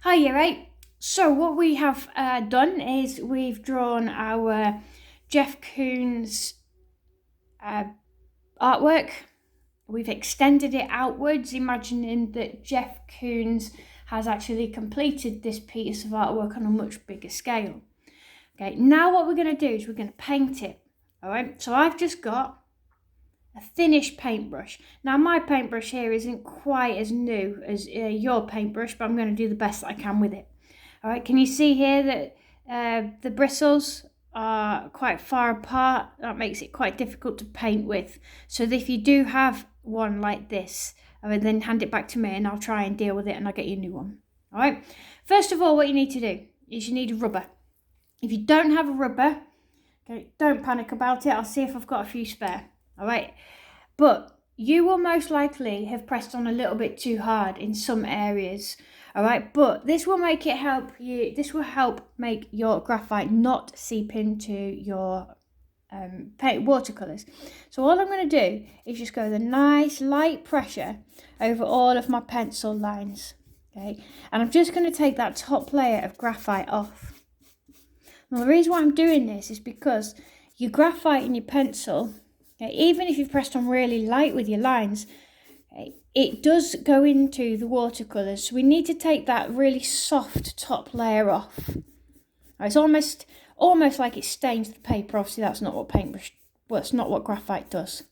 Hi Year 8. So what we have done is we've drawn our Jeff Koons artwork. We've extended it outwards, imagining that Jeff Koons has actually completed this piece of artwork on a much bigger scale. Okay, now what we're going to do is we're going to paint it. All right, so I've just got a thinnish paintbrush. Now my paintbrush here isn't quite as new as your paintbrush, but I'm going to do the best that I can with it. All right, can you see here that the bristles are quite far apart? That makes it quite difficult to paint with. So if you do have one like this, then hand it back to me and I'll try and deal with it and I'll get you a new one. All right, first of all, what you need to do is you need a rubber. If you don't have a rubber, okay, don't panic about it. I'll see if I've got a few spare. All right, but you will most likely have pressed on a little bit too hard in some areas. All right, but this will make it help you. This will help make your graphite not seep into your watercolors. So all I'm going to do is just go with a nice light pressure over all of my pencil lines. Okay, and I'm just going to take that top layer of graphite off. Now the reason why I'm doing this is because your graphite in your pencil, okay, even if you've pressed on really light with your lines, okay, it does go into the watercolours. So we need to take that really soft top layer off. It's almost like it stains the paper. Obviously that's not what that's not what graphite does.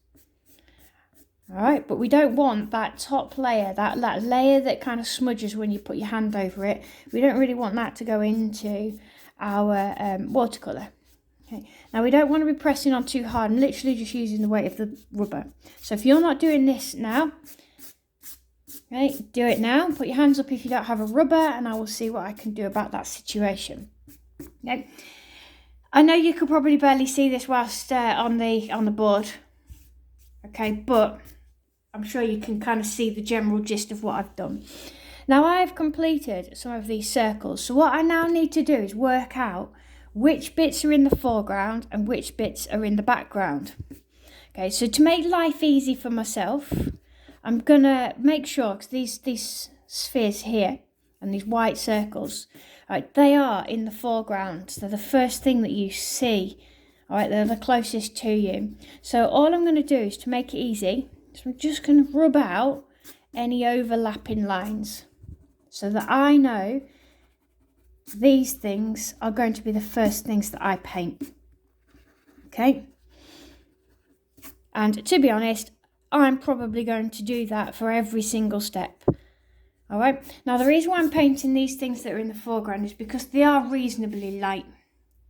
All right, but we don't want that top layer, that layer that kind of smudges when you put your hand over it. We don't really want that to go into our watercolour. Okay. Now we don't want to be pressing on too hard and literally just using the weight of the rubber. So if you're not doing this now, okay, do it now. Put your hands up if you don't have a rubber and I will see what I can do about that situation. Okay. I know you could probably barely see this whilst on the board. Okay, but I'm sure you can kind of see the general gist of what I've done. Now I've completed some of these circles. So what I now need to do is work out which bits are in the foreground and which bits are in the background. Okay, so to make life easy for myself, I'm gonna make sure, because these spheres here and these white circles, right, they are in the foreground. They're the first thing that you see. All right, they're the closest to you. So all I'm gonna do is, to make it easy, so I'm just gonna rub out any overlapping lines so that I know these things are going to be the first things that I paint. Okay, and to be honest, I'm probably going to do that for every single step. All right, now the reason why I'm painting these things that are in the foreground is because they are reasonably light.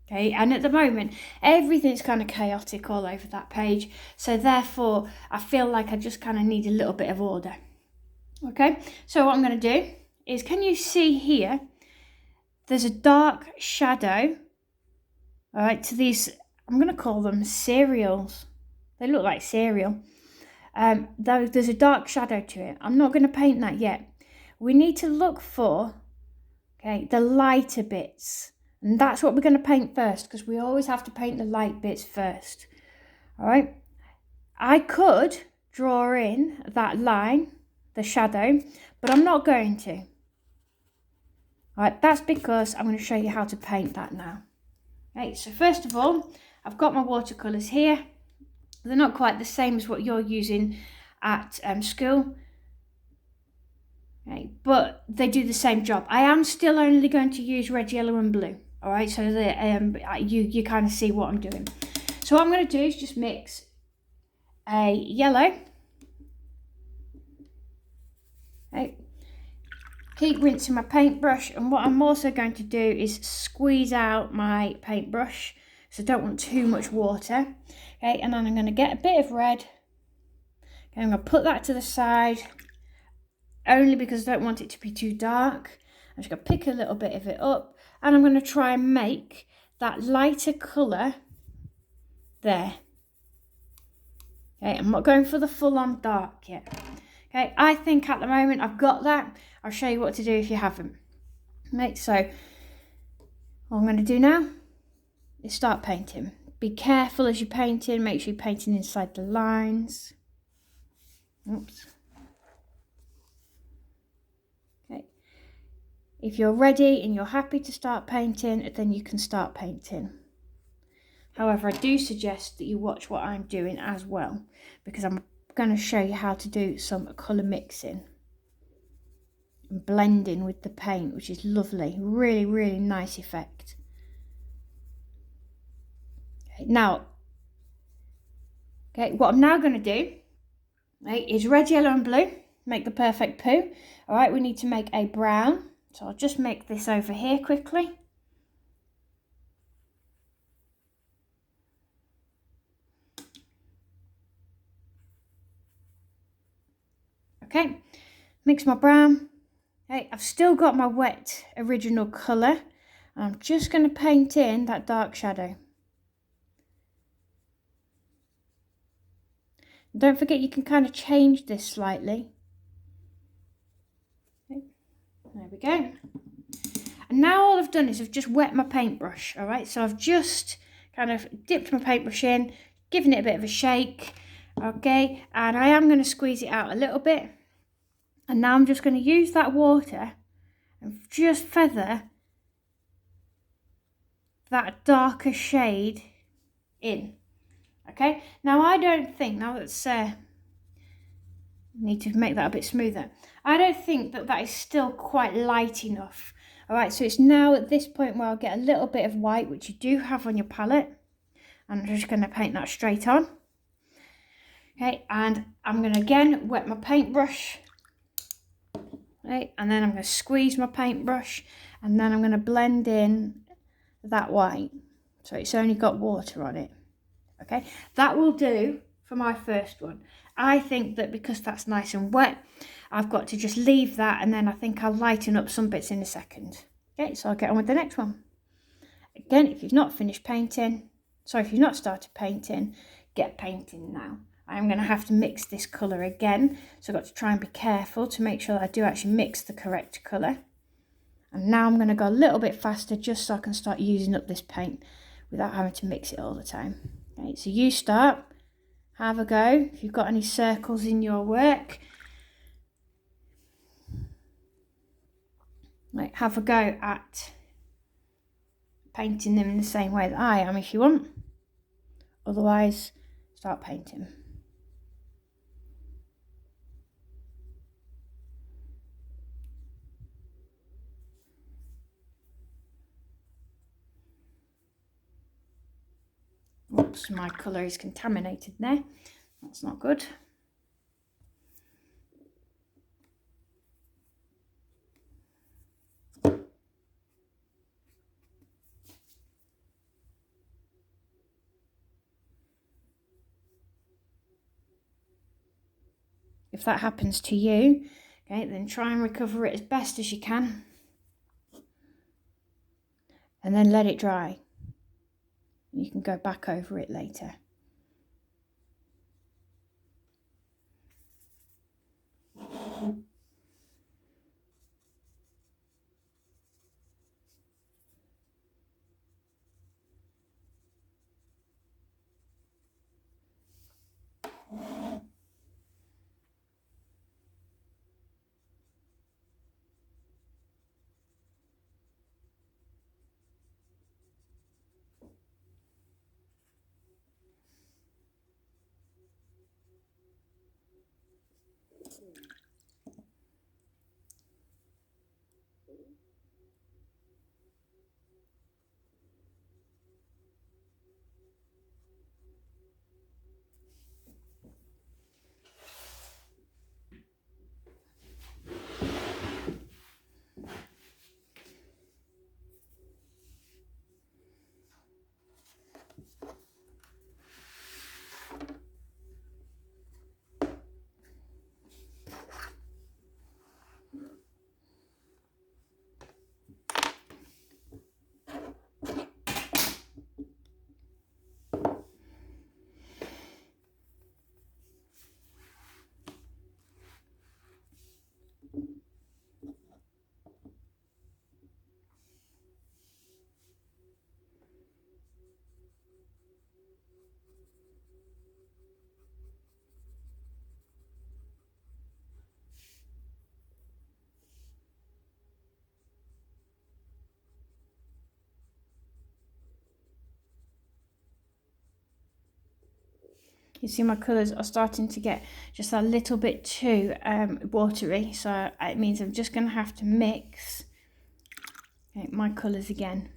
Okay, and at the moment everything's kind of chaotic all over that page, so therefore I feel like I just kind of need a little bit of order. Okay, so what I'm going to do is, can you see here there's a dark shadow, all right, to these, I'm going to call them cereals. They look like cereal. There's a dark shadow to it. I'm not going to paint that yet. We need to look for, okay, the lighter bits. And that's what we're going to paint first, because we always have to paint the light bits first. All right. I could draw in that line, the shadow, but I'm not going to. All right, that's because I'm going to show you how to paint that now. Okay, so first of all, I've got my watercolours here. They're not quite the same as what you're using at school. Okay, but they do the same job. I am still only going to use red, yellow and blue. All right, so that you kind of see what I'm doing. So what I'm going to do is just mix a yellow. Okay. Keep rinsing my paintbrush, and what I'm also going to do is squeeze out my paintbrush, so I don't want too much water. Okay, and then I'm going to get a bit of red. Okay, I'm going to put that to the side, only because I don't want it to be too dark. I'm just going to pick a little bit of it up, and I'm going to try and make that lighter colour there. Okay, I'm not going for the full-on dark yet. Okay, I think at the moment I've got that. I'll show you what to do if you haven't. Right, so what I'm going to do now is start painting. Be careful as you're painting. Make sure you're painting inside the lines. Oops. Okay. If you're ready and you're happy to start painting, then you can start painting. However, I do suggest that you watch what I'm doing as well, because I'm going to show you how to do some colour mixing and blending with the paint, which is lovely. Really, really nice effect. Okay, now, what I'm now going to do, is red, yellow and blue. Make the perfect poo. All right, we need to make a brown. So I'll just make this over here quickly. Okay, mix my brown. Okay, I've still got my wet original colour. I'm just going to paint in that dark shadow. Don't forget you can kind of change this slightly. Okay, there we go. And now all I've done is I've just wet my paintbrush, all right? So I've just kind of dipped my paintbrush in, given it a bit of a shake, okay? And I am going to squeeze it out a little bit. And now I'm just going to use that water and just feather that darker shade in, okay? Now I don't think, now that's, need to make that a bit smoother. I don't think that that is still quite light enough. All right, so it's now at this point where I'll get a little bit of white, which you do have on your palette. And I'm just going to paint that straight on. Okay, and I'm going to again wet my paintbrush. Okay, and then I'm going to squeeze my paintbrush. And then I'm going to blend in that white. So it's only got water on it. Okay, that will do for my first one. I think that because that's nice and wet, I've got to just leave that, and then I think I'll lighten up some bits in a second. Okay, so I'll get on with the next one. Again, if you've not finished painting, if you've not started painting, get painting now. I'm going to have to mix this colour again, so I've got to try and be careful to make sure that I do actually mix the correct colour. And now I'm going to go a little bit faster just so I can start using up this paint without having to mix it all the time. Okay, so you start, have a go. If you've got any circles in your work, have a go at painting them in the same way that I am if you want. Otherwise, start painting. Oops, my colour is contaminated there. That's not good. If that happens to you, okay, then try and recover it as best as you can. And then let it dry. You can go back over it later. You see my colours are starting to get just a little bit too watery, so it means I'm just going to have to mix my colours again.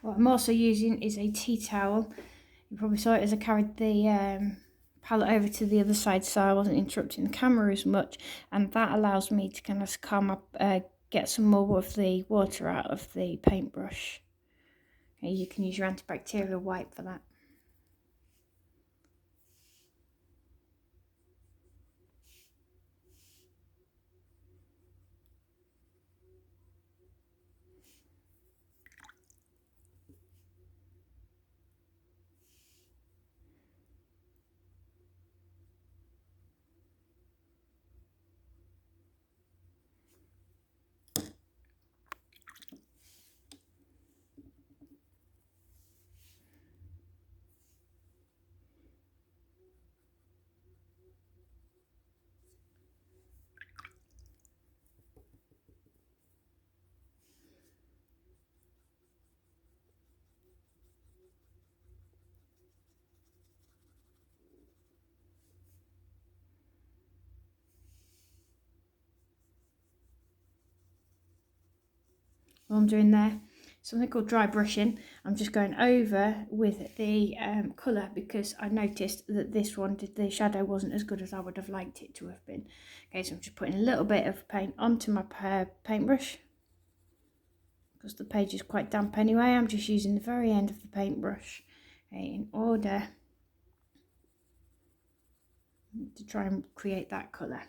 What I'm also using is a tea towel. You probably saw it as I carried the palette over to the other side, so I wasn't interrupting the camera as much, and that allows me to kind of calm up, get some more of the water out of the paintbrush. Okay, you can use your antibacterial wipe for that. What I'm doing there, something called dry brushing. I'm just going over with the colour, because I noticed that this one, the shadow wasn't as good as I would have liked it to have been. Okay, so I'm just putting a little bit of paint onto my paintbrush, because the page is quite damp anyway. I'm just using the very end of the paintbrush, okay, in order to try and create that colour.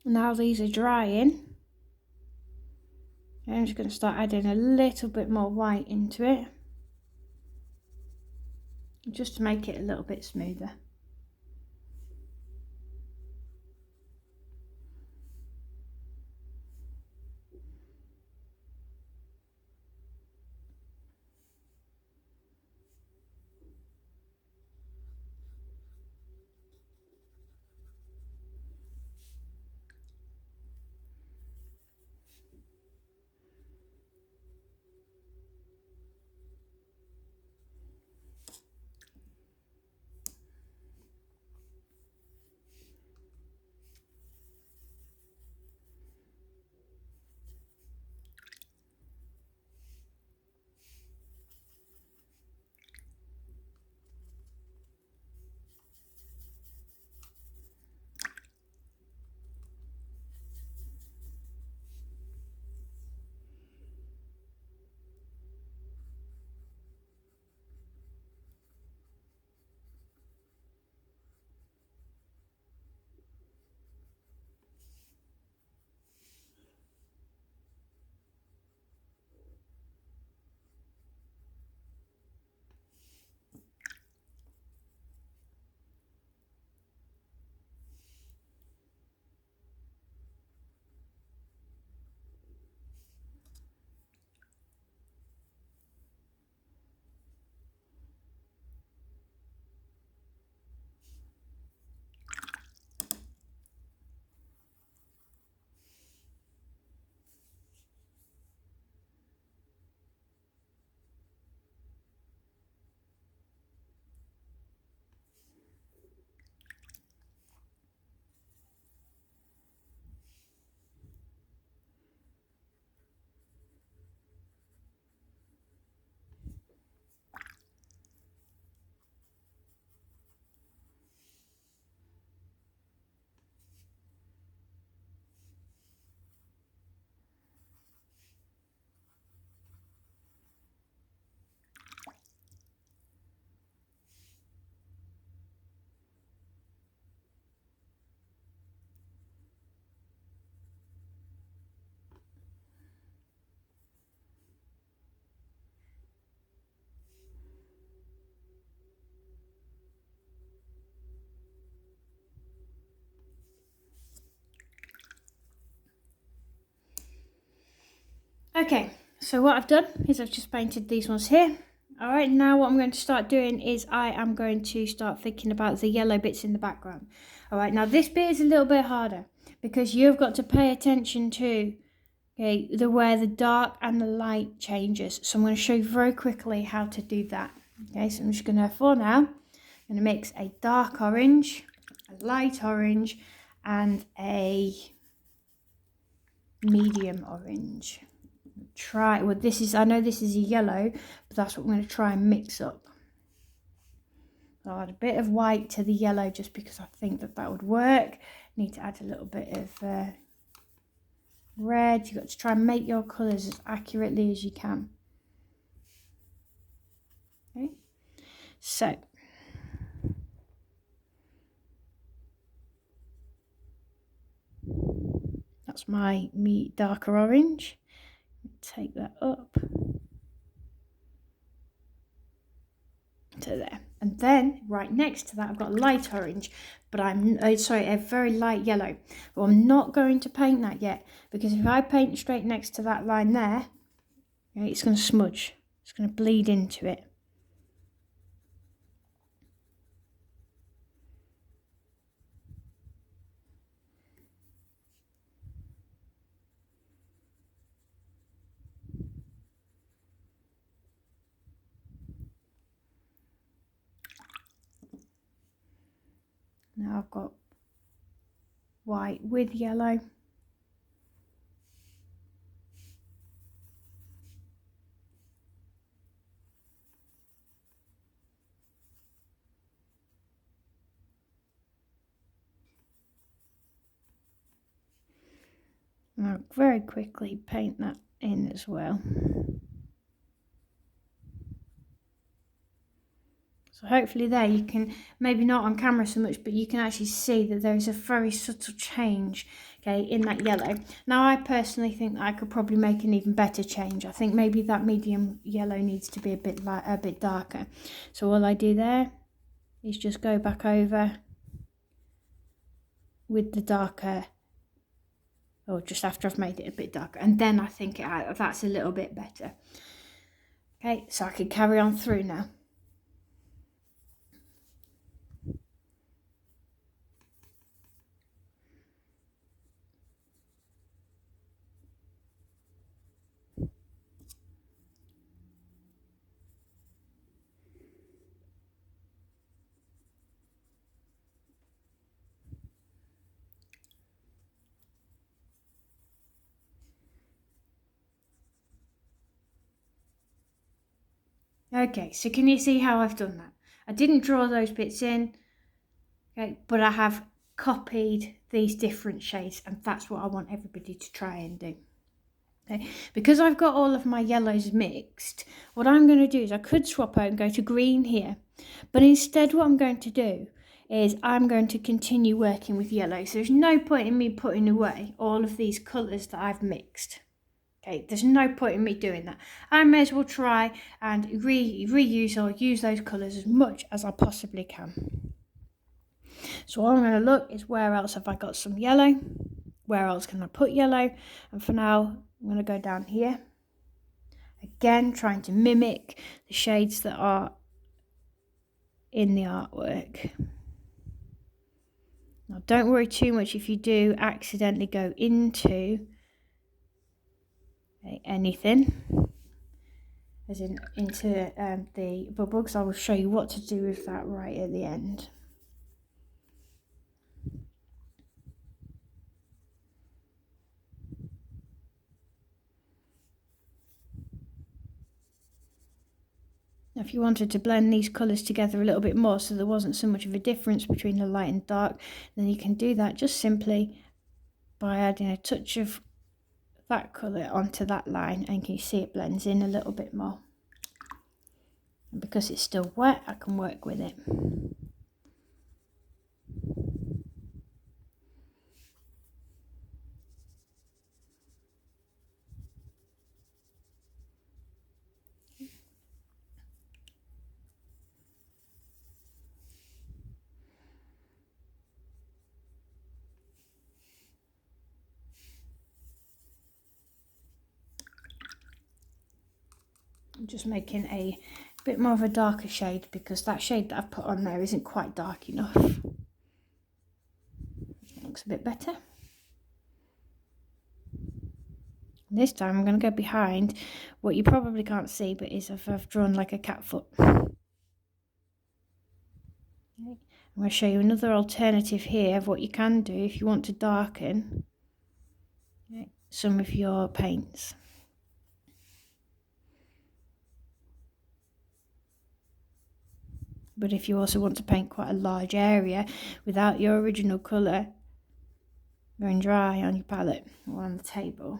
Now these are drying, I'm just going to start adding a little bit more white into it, just to make it a little bit smoother. Okay, so what I've done is I've just painted these ones here. All right, now what I'm going to start doing is I am going to start thinking about the yellow bits in the background. All right, now this bit is a little bit harder because you've got to pay attention to where the dark and the light changes. So I'm going to show you very quickly how to do that. Okay, so I'm just going to, for now, I'm going to mix a dark orange, a light orange, and a medium orange. Well, this is, I know this is a yellow, but that's what I'm going to try and mix up. So I'll add a bit of white to the yellow just because I think that would work. Need to add a little bit of red. You've got to try and make your colours as accurately as you can. Okay, so that's my darker orange. Take that up to there, and then right next to that I've got light orange, but a very light yellow. But I'm not going to paint that yet because if I paint straight next to that line there, okay, it's going to smudge. It's going to bleed into it. Now I've got white with yellow. And I'll very quickly paint that in as well. So hopefully there you can, maybe not on camera so much, but you can actually see that there is a very subtle change, okay, in that yellow. Now I personally think that I could probably make an even better change. I think maybe that medium yellow needs to be a bit darker. So all I do there is just go back over with the darker, or just after I've made it a bit darker, and then I think that's a little bit better. Okay, so I can carry on through now. Okay, so can you see how I've done that? I didn't draw those bits in, okay, but I have copied these different shades, and that's what I want everybody to try and do. Okay, because I've got all of my yellows mixed, what I'm going to do is I could swap out and go to green here, but instead what I'm going to do is I'm going to continue working with yellow. So there's no point in me putting away all of these colours that I've mixed. Okay, there's no point in me doing that. I may as well try and reuse or use those colours as much as I possibly can. So all I'm going to look is where else have I got some yellow? Where else can I put yellow? And for now, I'm going to go down here. Again, trying to mimic the shades that are in the artwork. Now, don't worry too much if you do accidentally go into anything, as in into the bubble, because I will show you what to do with that right at the end. Now, if you wanted to blend these colours together a little bit more so there wasn't so much of a difference between the light and dark, then you can do that just simply by adding a touch of that colour onto that line, and you can see it blends in a little bit more. And because it's still wet, I can work with it. I'm just making a bit more of a darker shade because that shade that I've put on there isn't quite dark enough. Looks a bit better. This time I'm going to go behind what you probably can't see, but is if I've drawn like a cat foot. Okay. I'm going to show you another alternative here of what you can do if you want to darken some of your paints. But if you also want to paint quite a large area without your original colour going dry on your palette or on the table.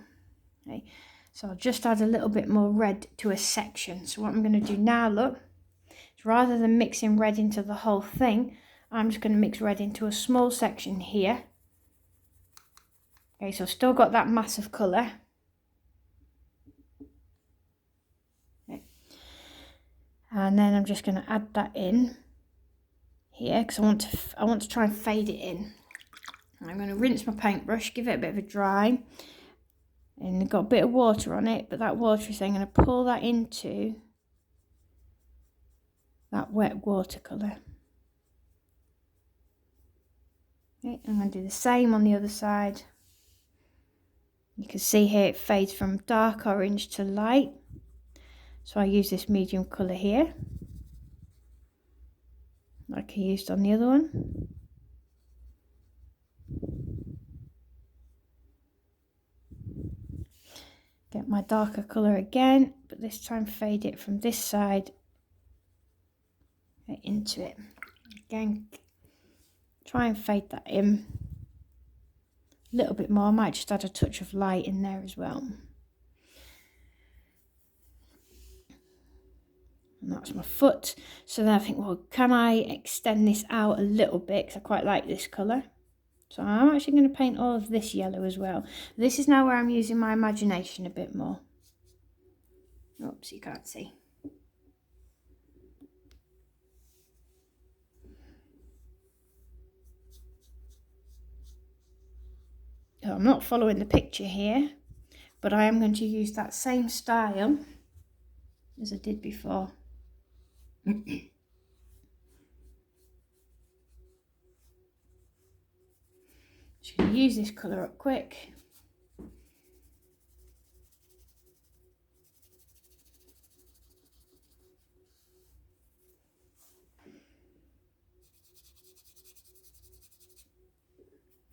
Okay, so I'll just add a little bit more red to a section. So what I'm going to do now, look, is rather than mixing red into the whole thing, I'm just going to mix red into a small section here. Okay, so I've still got that mass of colour. Okay. And then I'm just going to add that in here because I want to try and fade it in. I'm going to rinse my paintbrush, give it a bit of a dry, and it's got a bit of water on it, but that water is then going to pull that into that wet watercolour. Okay, I'm going to do the same on the other side. You can see here it fades from dark orange to light, so I use this medium colour here like I used on the other one. Get my darker colour again, but this time fade it from this side into it. Again, try and fade that in a little bit more. I might just add a touch of light in there as well. And that's my foot. So then I think, well, can I extend this out a little bit? Because I quite like this colour. So I'm actually going to paint all of this yellow as well. This is now where I'm using my imagination a bit more. Oops, you can't see. So I'm not following the picture here, but I am going to use that same style as I did before. Just going to use this colour up quick.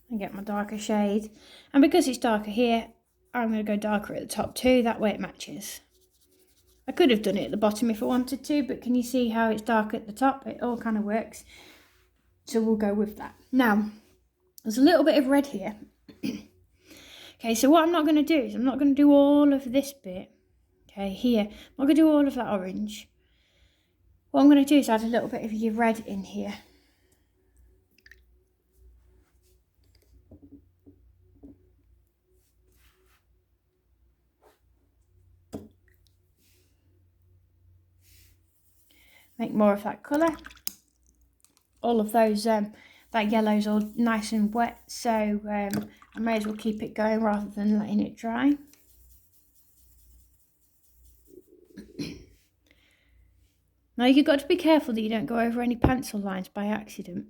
And get my darker shade. And because it's darker here, I'm going to go darker at the top too, that way it matches. I could have done it at the bottom if I wanted to, but can you see how it's dark at the top? It all kind of works. So we'll go with that. Now, there's a little bit of red here. Okay, so what I'm not going to do is I'm not going to do all of this bit. Okay, here. I'm not going to do all of that orange. What I'm going to do is add a little bit of your red in here. Make more of that colour. All of those, that yellow's all nice and wet, so I may as well keep it going rather than letting it dry. Now you've got to be careful that you don't go over any pencil lines by accident.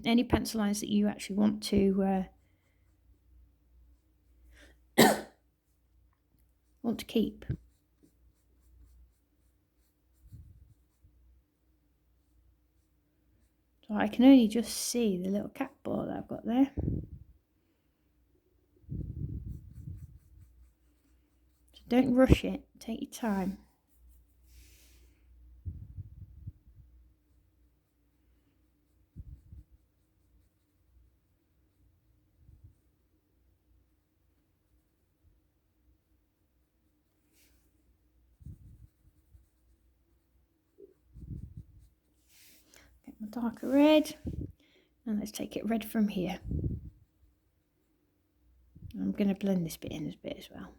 Any pencil lines that you actually want to keep. So I can only just see the little cat ball that I've got there. So don't rush it, take your time. Get my darker red, and let's take it red from here. I'm going to blend this bit in a bit as well.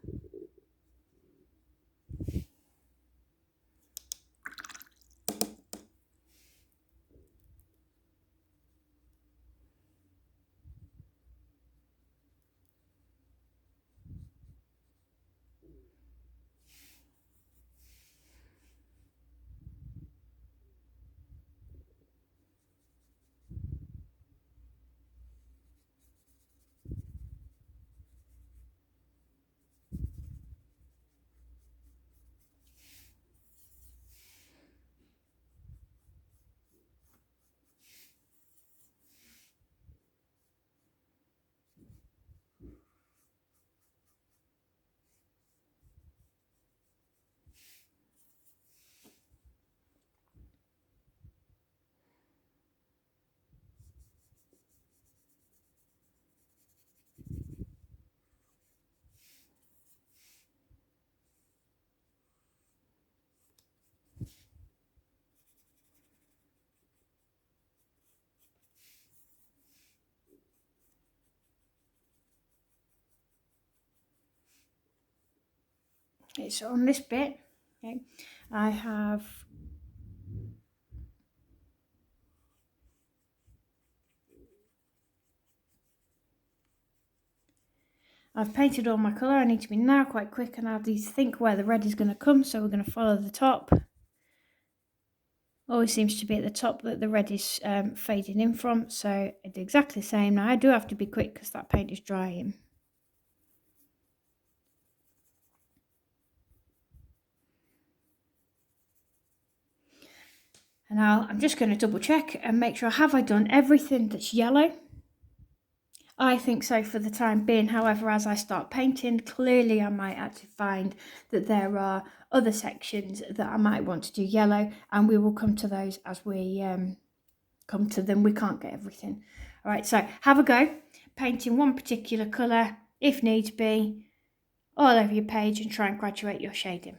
Okay, so on this bit, okay, I've painted all my colour. I need to be now quite quick, and I have to think where the red is going to come, so we're going to follow the top. Always seems to be at the top that the red is fading in from, so it's exactly the same. Now I do have to be quick because that paint is drying. And now I'm just going to double check and make sure, have I done everything that's yellow? I think so for the time being. However, as I start painting, clearly I might actually find that there are other sections that I might want to do yellow, and we will come to those as we come to them. We can't get everything. All right, so have a go painting one particular colour, if needs be, all over your page, and try and graduate your shading.